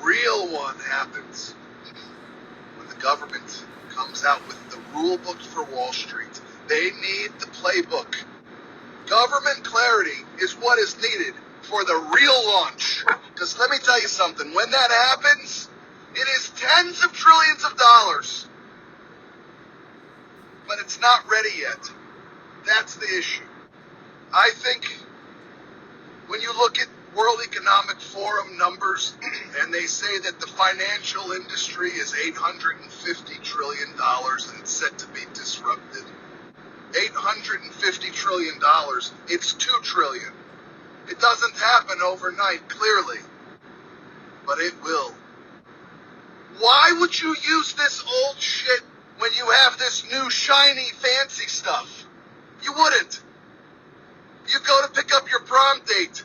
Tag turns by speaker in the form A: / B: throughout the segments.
A: real one happens when the government comes out with the rule book for Wall Street. They need the playbook. Government clarity is what is needed for the real launch. Because let me tell you something, when that happens, it is tens of trillions of dollars. But it's not ready yet. That's the issue. I think when you look at World Economic Forum numbers, and they say that the financial industry is $850 trillion and it's set to be disrupted. $850 trillion, it's $2 trillion. It doesn't happen overnight, clearly, but it will. Why would you use this old shit when you have this new shiny fancy stuff? You wouldn't. You go to pick up your prom date.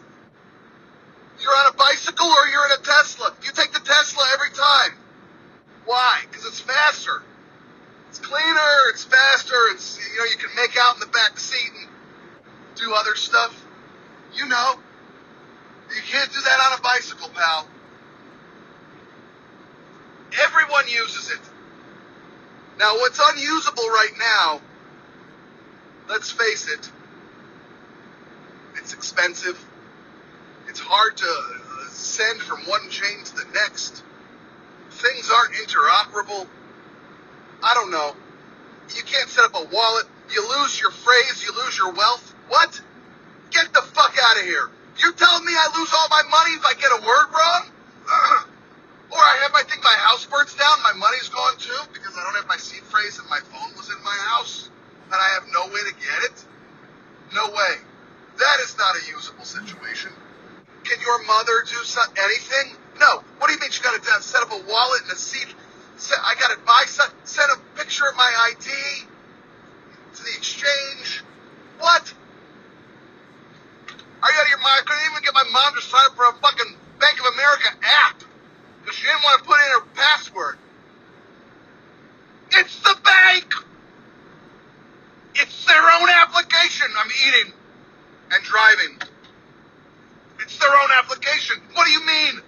A: You're on a bicycle or you're in a Tesla. You take the Tesla every time. Why? Because it's faster. It's cleaner, it's faster, it's, you can make out in the back seat and do other stuff. You know. You can't do that on a bicycle, pal. Everyone uses it. Now, what's unusable right now, let's face it, it's expensive. It's hard to send from one chain to the next. Things aren't interoperable. I don't know. You can't set up a wallet. You lose your phrase. You lose your wealth. What? Get the fuck out of here. You're telling me I lose all my money if I get a word wrong? Or I have my house burns down, my money's gone too because I don't have my seed phrase and my phone was in my house and I have no way to get it? No way. That is not a usable situation. Can your mother do anything? No. What do you mean she got to set up a wallet and a seed? I got to send a picture of my ID to the exchange. What? Are you out of your mind? I couldn't even get my mom to sign up for a fucking Bank of America app because she didn't want to put in her password. It's the bank. It's their own application. I'm eating and driving. It's their own application. What do you mean?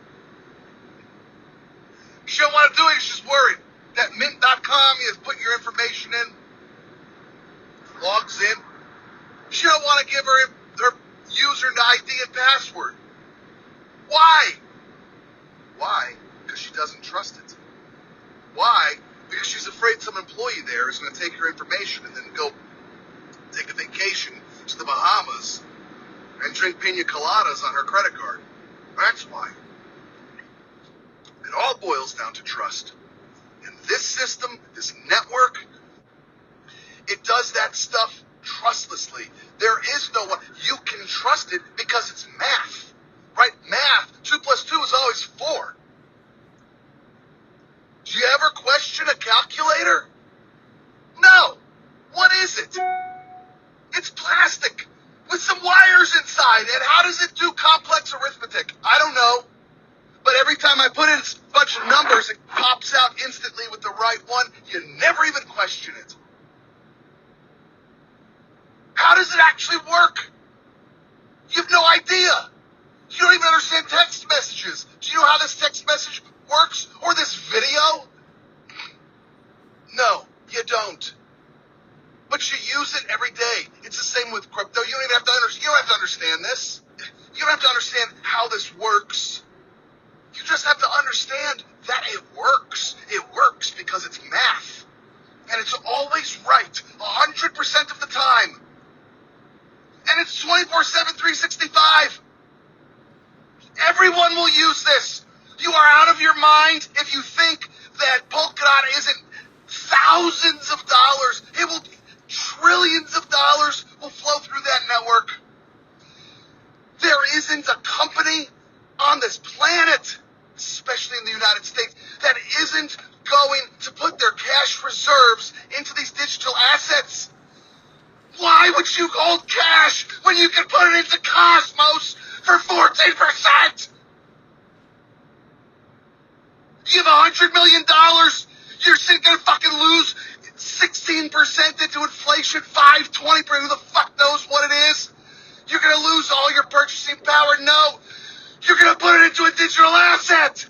A: She don't want to do it. She's just worried. That mint.com, you put your information in, logs in. She don't want to give her user ID and password. Why? Why? Because she doesn't trust it. Why? Because she's afraid some employee there is going to take her information and then go take a vacation to the Bahamas and drink pina coladas on her credit card. That's why. It all boils down to trust. And this system, this network, it does that stuff trustlessly. There is no one. You can trust it because it's math. Right? Math. 2 plus 2 is always 4. Do you ever question a calculator? No. What is it? It's plastic with some wires inside. And how does it do complex arithmetic? I don't know. But every time I put in a bunch of numbers, it pops out instantly with the right one. You never even question it. How does it actually work? You have no idea. You don't even understand text messages. Do you know how this text message works? Or this video? No, you don't. But you use it every day. It's the same with crypto. You don't even have to understand this. You don't have to understand how this works. You just have to understand that it works. It works because it's math. And it's always right, 100% of the time. And it's 24/7, 365. Everyone will use this. You are out of your mind if you think that Polkadot isn't thousands of dollars. It will trillions of dollars will flow through that network. There isn't a company on this planet, especially in the United States, that isn't going to put their cash reserves into these digital assets. Why would you hold cash when you can put it into Cosmos for 14%? You have $100 million. You're going to fucking lose 16% into inflation, 5-20%. Who the fuck knows what it is? You're going to lose all your purchasing power. No. You're going to put it into a digital asset.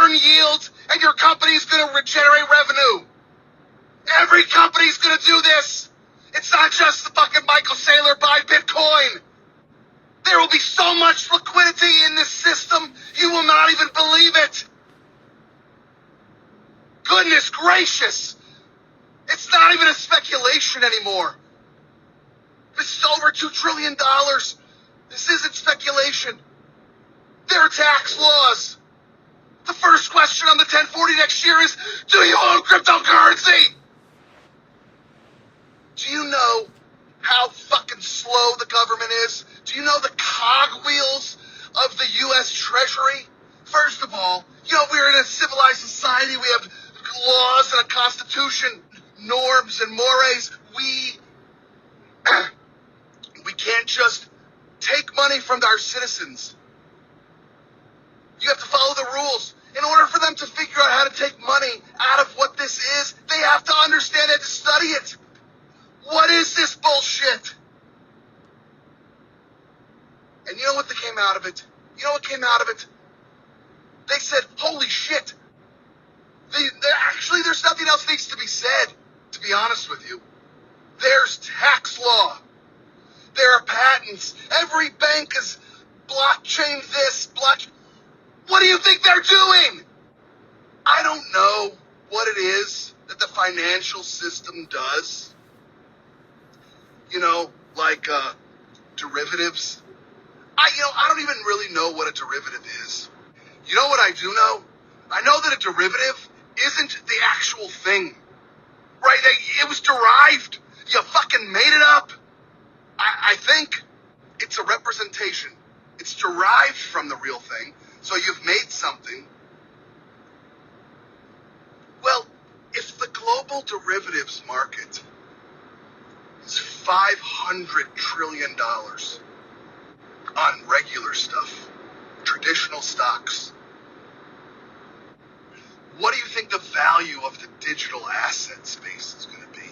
A: earn yield, and your company's going to regenerate revenue. Every company's going to do this. It's not just the fucking Michael Saylor buy Bitcoin. There will be so much liquidity in this system, you will not even believe it. Goodness gracious. It's not even a speculation anymore. This is over $2 trillion. This isn't speculation. There are tax laws. The first question on the 1040 next year is, do you own cryptocurrency? Do you know how fucking slow the government is? Do you know the cogwheels of the U.S. Treasury? First of all, we're in a civilized society. We have laws and a constitution, norms and mores. We can't just take money from our citizens. You have to follow the rules. In order for them to figure out how to take money out of what this is, they have to understand it, to study it. What is this bullshit? And you know what came out of it? You know what came out of it? They said, holy shit. Actually, there's nothing else needs to be said, to be honest with you. There's tax law. There are patents. Every bank is blockchain this, What do you think they're doing? I don't know what it is that the financial system does. Like derivatives. I don't even really know what a derivative is. You know what I do know? I know that a derivative isn't the actual thing. Right? It was derived. You fucking made it up. I think it's a representation. It's derived from the real thing. So you've made something. Well, if the global derivatives market is $500 trillion on regular stuff, traditional stocks, what do you think the value of the digital asset space is going to be?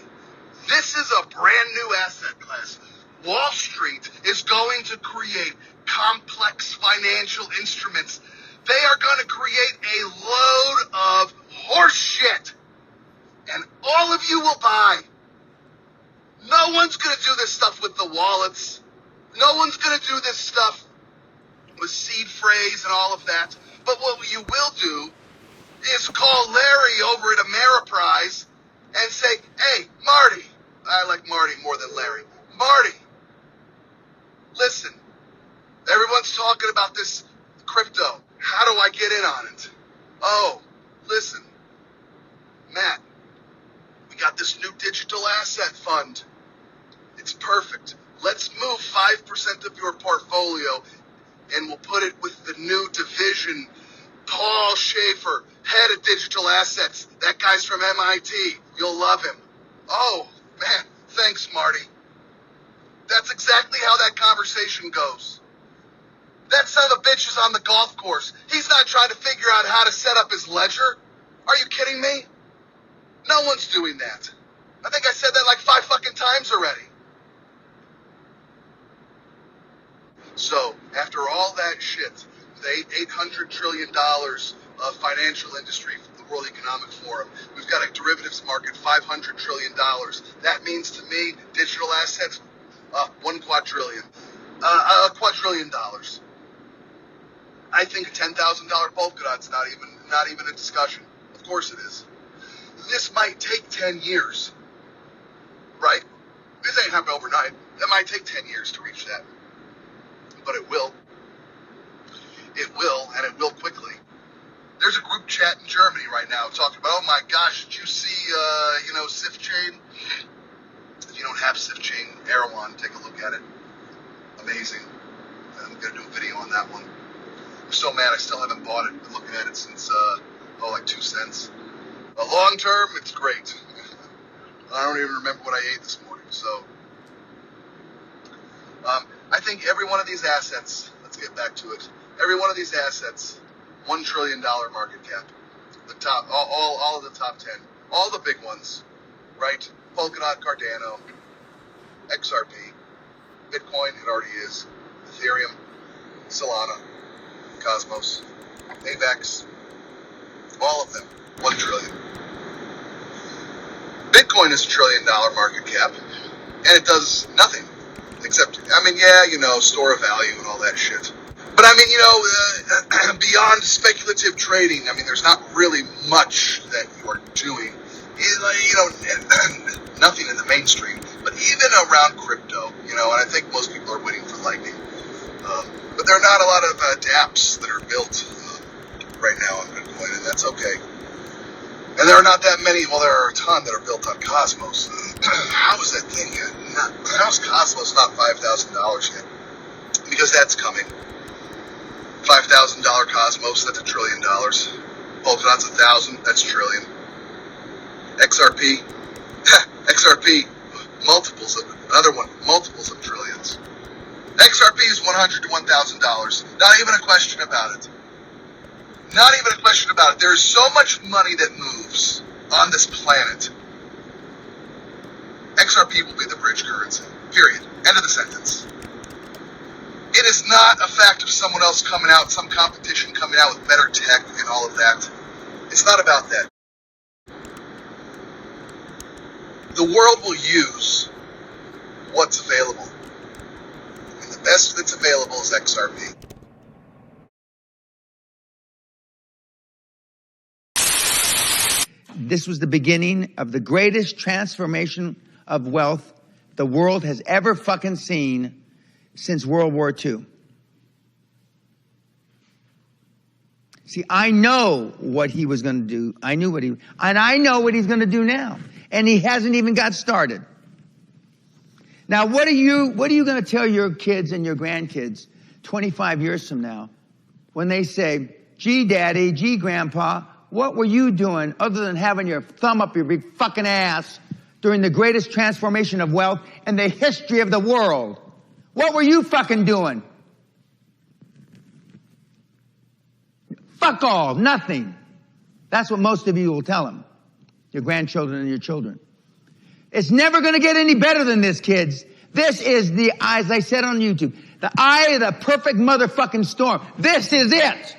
A: This is a brand new asset class. Wall Street is going to create complex financial instruments. They are going to create a load of horse shit. And all of you will buy. No one's going to do this stuff with the wallets. No one's going to do this stuff with seed phrase and all of that. But what you will do is call Larry over at Ameriprise and say, hey, Marty, I like Marty more than Larry. Marty, listen, everyone's talking about this crypto. How do I get in on it? Oh, listen, Matt, we got this new digital asset fund. It's perfect. Let's move 5% of your portfolio and we'll put it with the new division, Paul Schaefer, head of digital assets. That guy's from MIT. You'll love him. Oh, man, thanks, Marty. That's exactly how that conversation goes. That son of a bitch is on the golf course. He's not trying to figure out how to set up his ledger. Are you kidding me? No one's doing that. I think I said that like 5 fucking times already. So, after all that shit, the $800 trillion of financial industry from the World Economic Forum, we've got a derivatives market, $500 trillion. That means to me, digital assets, $1 quadrillion. $1 quadrillion. I think a $10,000 polka dot's not even a discussion. Of course it is. This might take 10 years, right? This ain't happening overnight. It might take 10 years to reach that. But it will. It will, and it will quickly. There's a group chat in Germany right now talking about, oh my gosh, did you see, SIF chain? If you don't have SIF chain, Erewhon, take a look at it. Amazing. I'm going to do a video on that one. I'm so mad I still haven't bought it. Been looking at it since, like 2 cents. Long term, it's great. I don't even remember what I ate this morning, so. I think every one of these assets, let's get back to it. Every one of these assets, $1 trillion market cap. The top, all of the top 10, all the big ones, right? Polkadot, Cardano, XRP, Bitcoin, it already is, Ethereum, Solana, Cosmos, AVAX, All of them. 1 trillion. Bitcoin is $1 trillion market cap, and it does nothing. Except, store of value and all that shit. But beyond speculative trading, there's not really much that you are doing. Nothing in the mainstream. But even around crypto, and I think most people are waiting for Lightning. But there are not a lot of dApps that are built right now on Bitcoin, and that's okay. And there are not that many, there are a ton that are built on Cosmos. How is that thing how is Cosmos not $5,000 yet? Because that's coming. $5,000 Cosmos, that's $1 trillion. Polkadot's 1,000, that's $1 trillion. XRP, multiples of trillions. XRP is $100 to $1,000. Not even a question about it. Not even a question about it. There is so much money that moves on this planet. XRP will be the bridge currency. Period. End of the sentence. It is not a fact of someone else coming out, some competition coming out with better tech and all of that. It's not about that. The world will use what's available. And the best that's available is XRP.
B: This was the beginning of the greatest transformation of wealth the world has ever fucking seen since World War II. See, I know what he was going to do. I know what he's going to do now. And he hasn't even got started. Now, what are you going to tell your kids and your grandkids 25 years from now when they say, gee, Daddy, gee, Grandpa, what were you doing other than having your thumb up your big fucking ass during the greatest transformation of wealth in the history of the world? What were you fucking doing? Fuck all, nothing. That's what most of you will tell them, your grandchildren and your children. It's never going to get any better than this, kids. This is as I said on YouTube, the eye of the perfect motherfucking storm. This is it.